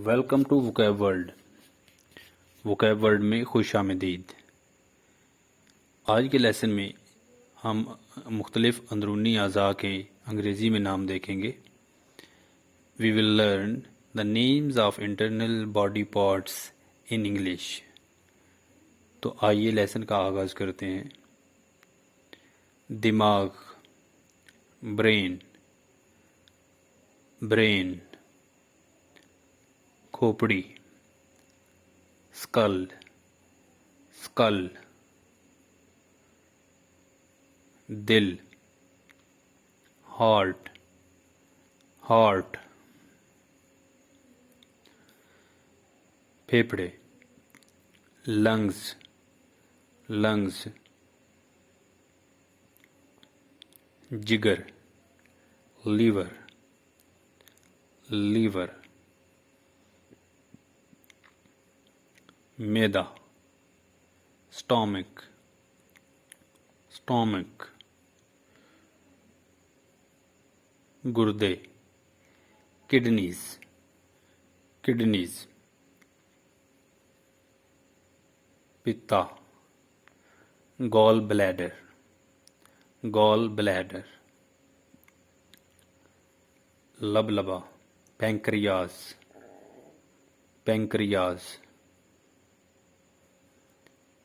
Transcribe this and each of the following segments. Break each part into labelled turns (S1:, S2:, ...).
S1: Welcome to vocab world. Vocab world में खुश आमदीद। आज के लेसन में हम मुख्तलिफ अंदरूनी अज़ा के अंग्रेज़ी में नाम देखेंगे। We will learn the names of internal body parts in English. तो आइए लेसन का आगाज़ करते हैं। दिमाग, ब्रेन, ब्रेन, खोपड़ी, स्कल, स्कल, दिल, हार्ट, हार्ट, फेफड़े, लंग्स, लंग्स, जिगर, लीवर, लीवर, मैदा, स्टोमक, स्टोमक, गुर्दे, किडनीज, किडनीज, पित्ता, गॉल ब्लैडर, गॉल ब्लैडर, लबलबा, पैंक्रियाज, पैंक्रियाज,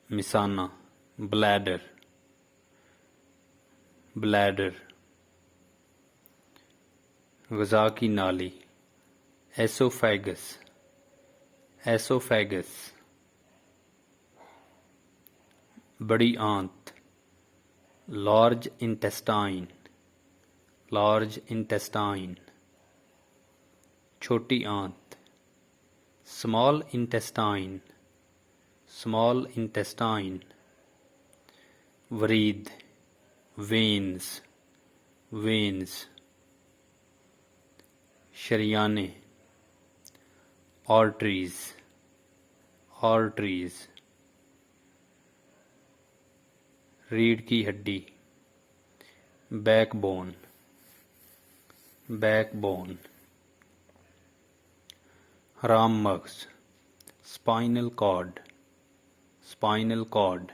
S1: मिसाना, ब्लैडर, ब्लैडर, ग़ज़ा की नाली, एसोफेगस, एसोफेगस, बड़ी आंत, लार्ज इंटेस्टाइन, लार्ज इंटेस्टाइन, छोटी आंत, स्मॉल इंटेस्टाइन, स्मॉल इंटेस्टाइन, वरीद, वेन्स, वेन्स, शरियाने, आर्टरीज, आर्टरीज, रीढ़ की हड्डी, बैकबोन, बैकबोन, हराम मग़ज़, स्पाइनल कॉर्ड, स्पाइनल कॉर्ड,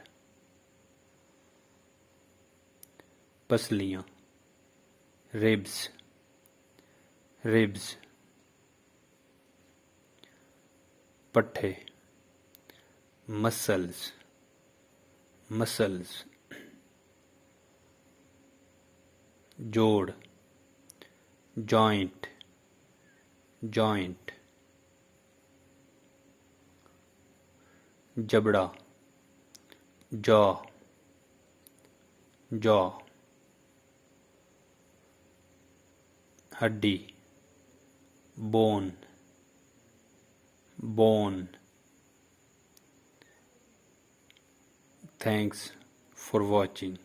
S1: पसलियाँ, रिब्स, रिब्स, पट्ठे, मसल्स, मसल्स, जोड़, जॉइंट, जॉइंट, जबड़ा, जॉ, जॉ, हड्डी, bone, bone. Thanks for watching.